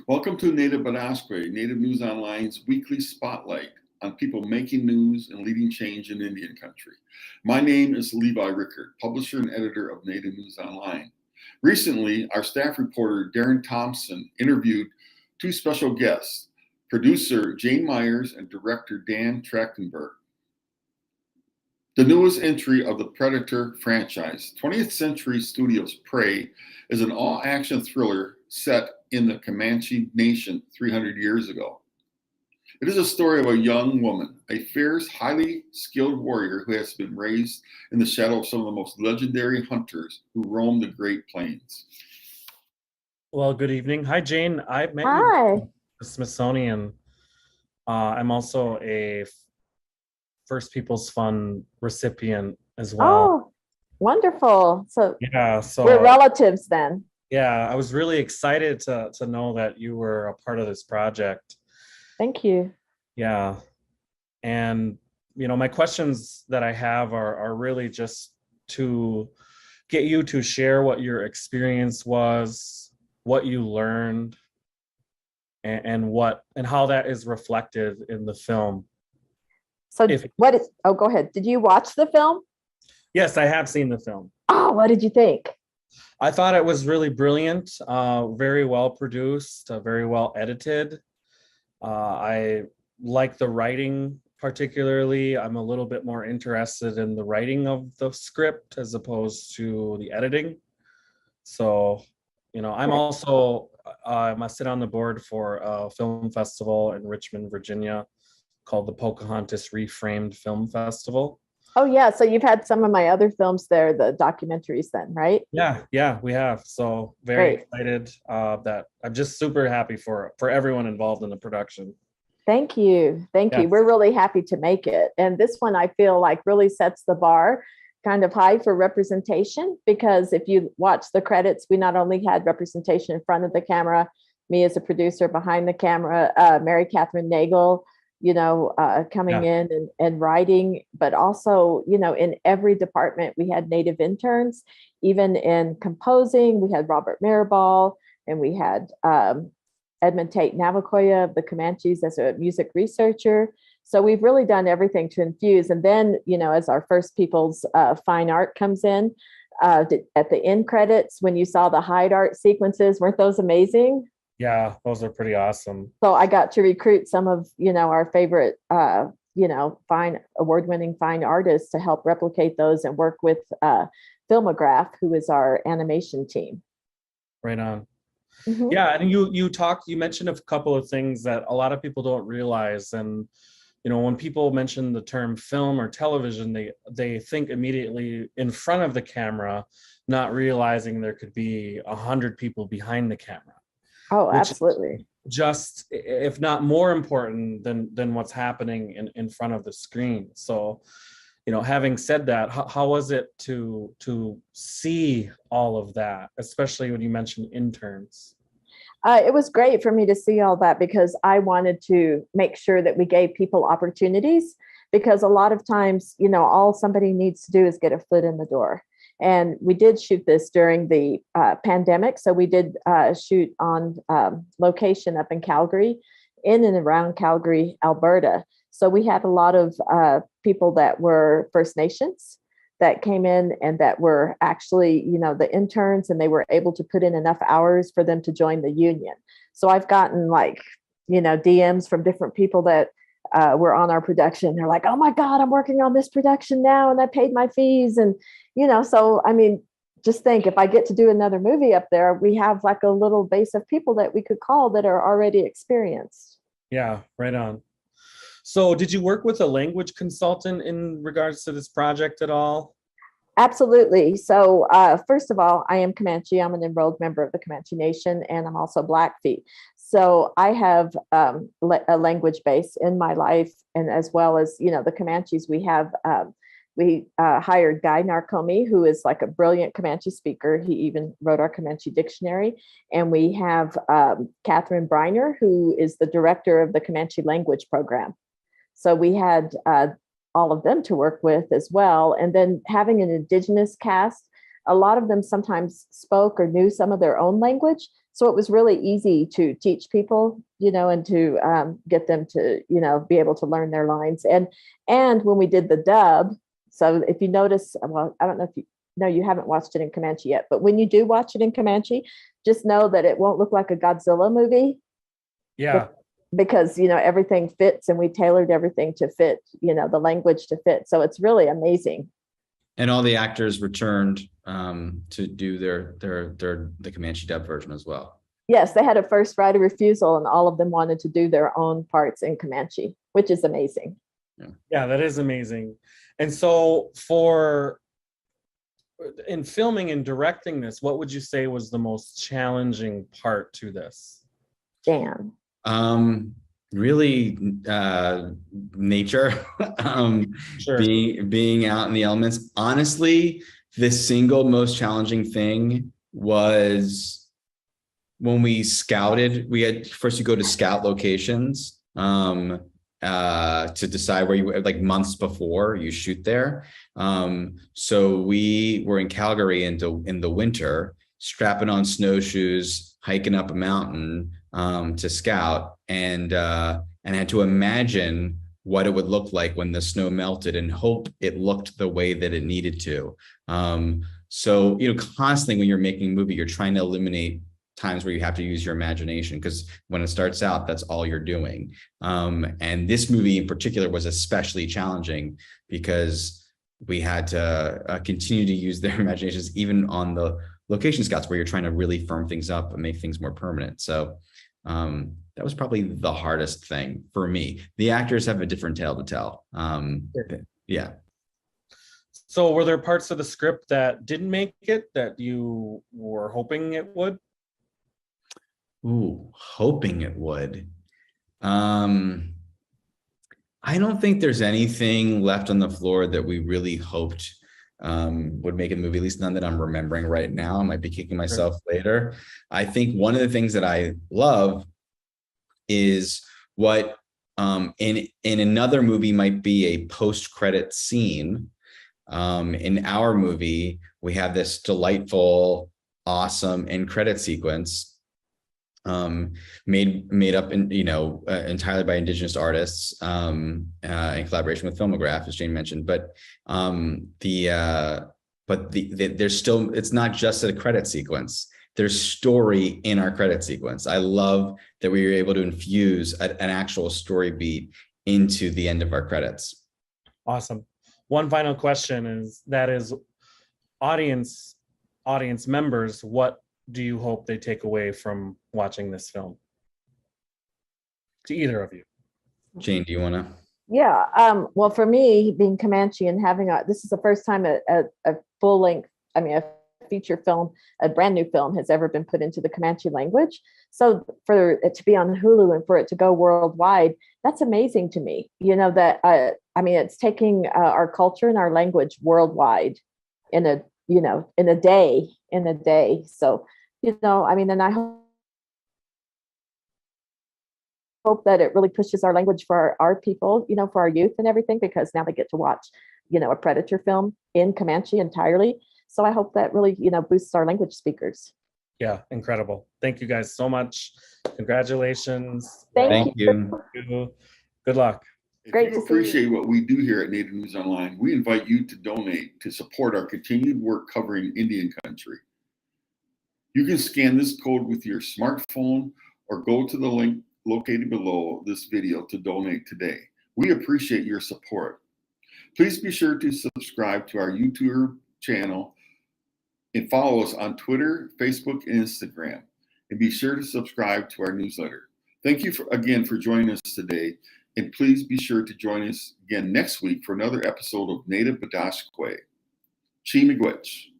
Welcome to Native Bidaské, Native News Online's weekly spotlight on people making news and leading change in Indian country. My name is Levi Rickert, publisher and editor of Native News Online. Recently, our staff reporter Darren Thompson interviewed two special guests, producer Jhane Myers and director Dan Trachtenberg. The newest entry of the Predator franchise, 20th Century Studios' Prey, is an all-action thriller set in the Comanche Nation 300 years ago. It is a story of a young woman, a fierce, highly skilled warrior who has been raised in the shadow of some of the most legendary hunters who roam the Great Plains. Well, good evening. Hi, Jane. I met you Hi. at the Smithsonian. I'm also a First People's Fund recipient as well. Oh, wonderful. So Yeah, we're relatives then. yeah, I was really excited to know that you were a part of this project. Thank you. Yeah. And my questions that I have are really just to get you to share what your experience was, what you learned, and how that is reflected in the film. So go ahead. Did you watch the film? Yes, I have seen the film. Oh, what did you think? I thought it was really brilliant, very well produced, very well edited. I like the writing particularly. I'm a little bit more interested in the writing of the script as opposed to the editing. So, I'm also, I sit on the board for a film festival in Richmond, Virginia, called the Pocahontas Reframed Film Festival. Oh, yeah. So you've had some of my other films there, the documentaries then, right? Yeah, we have. So very excited that I'm just super happy for everyone involved in the production. Thank you. We're really happy to make it. And this one, I feel like really sets the bar kind of high for representation, because if you watch the credits, we not only had representation in front of the camera, me as a producer behind the camera, Mary Catherine Nagel, coming in and writing, but also, in every department, we had Native interns. Even in composing, we had Robert Mirabal, and we had Edmund Tate Navakoya of the Comanches as a music researcher. So we've really done everything to infuse. And then, as our First People's fine art comes in, at the end credits, when you saw the hide art sequences, weren't those amazing? Yeah, those are pretty awesome. So I got to recruit some of, our favorite, fine award-winning fine artists to help replicate those and work with Filmograph, who is our animation team. Right on. Mm-hmm. Yeah, and you mentioned a couple of things that a lot of people don't realize. And, when people mention the term film or television, they think immediately in front of the camera, not realizing there could be 100 people behind the camera. Oh, absolutely. Just, if not more important than what's happening in front of the screen. So, having said that, how was it to see all of that, especially when you mentioned interns? It was great for me to see all that, because I wanted to make sure that we gave people opportunities, because a lot of times, all somebody needs to do is get a foot in the door. And we did shoot this during the pandemic. So we did shoot on location up in Calgary, in and around Calgary, Alberta. So we had a lot of people that were First Nations that came in and that were actually, the interns, and they were able to put in enough hours for them to join the union. So I've gotten DMs from different people that were on our production. They're like, oh my God, I'm working on this production now, and I paid my fees. And, so, just think, if I get to do another movie up there, we have like a little base of people that we could call that are already experienced. Yeah, right on. So did you work with a language consultant in regards to this project at all? Absolutely. So first of all, I am Comanche. I'm an enrolled member of the Comanche Nation, and I'm also Blackfeet. So I have a language base in my life, and as well as, the Comanches, we hired Guy Narcomi, who is like a brilliant Comanche speaker. He even wrote our Comanche dictionary. And we have Catherine Briner, who is the director of the Comanche language program. So we had all of them to work with as well. And then having an Indigenous cast, a lot of them sometimes spoke or knew some of their own language. So it was really easy to teach people, and to get them to, be able to learn their lines. And when we did the dub, so if you notice, well, I don't know if you haven't watched it in Comanche yet, but when you do watch it in Comanche, just know that it won't look like a Godzilla movie. Yeah. Because, everything fits, and we tailored everything to fit, the language to fit. So it's really amazing. And all the actors returned to do the Comanche dub version as well. Yes, they had a first right of refusal, and all of them wanted to do their own parts in Comanche, which is amazing. Yeah, that is amazing. And so in filming and directing this, what would you say was the most challenging part to this? Dan. Really nature. Sure. being out in the elements. Honestly, the single most challenging thing was when we scouted. We had first you go to scout locations to decide where you, like months before you shoot there. So we were in Calgary in the winter, strapping on snowshoes, hiking up a mountain to scout, and had to imagine what it would look like when the snow melted and hope it looked the way that it needed to. So, constantly when you're making a movie, you're trying to eliminate times where you have to use your imagination, because when it starts out, that's all you're doing. And this movie in particular was especially challenging because we had to continue to use their imaginations, even on the location scouts where you're trying to really firm things up and make things more permanent. So that was probably the hardest thing for me. The actors have a different tale to tell. Yeah. So were there parts of the script that didn't make it that you were hoping it would? Ooh, hoping it would. I don't think there's anything left on the floor that we really hoped would make a movie, at least none that I'm remembering right now. I might be kicking myself later. I think one of the things that I love is what in another movie might be a post-credit scene. In our movie, we have this delightful, awesome end credit sequence made up entirely by Indigenous artists in collaboration with Filmograph, as Jhane mentioned. But there's still, it's not just a credit sequence. There's story in our credit sequence. I love that we were able to infuse an actual story beat into the end of our credits. Awesome. One final question is audience members, what do you hope they take away from watching this film? To either of you. Jhane, do you want to? Yeah. Well, for me, being Comanche and having this is the first time a full length, a feature film, a brand new film has ever been put into the Comanche language. So for it to be on Hulu and for it to go worldwide, that's amazing to me. It's taking our culture and our language worldwide in a day. So, and I hope that it really pushes our language for our people, for our youth and everything, because now they get to watch, a Predator film in Comanche entirely. So I hope that really, boosts our language speakers. Yeah, incredible. Thank you guys so much. Congratulations. Thank you. Good luck. If Great you to see appreciate you. what we do here at Native News Online, we invite you to donate to support our continued work covering Indian country. You can scan this code with your smartphone or go to the link located below this video to donate today. We appreciate your support. Please be sure to subscribe to our YouTube channel and follow us on Twitter, Facebook, and Instagram. And be sure to subscribe to our newsletter. Thank you again for joining us today. And please be sure to join us again next week for another episode of Native Bidaské. Chi Miigwech.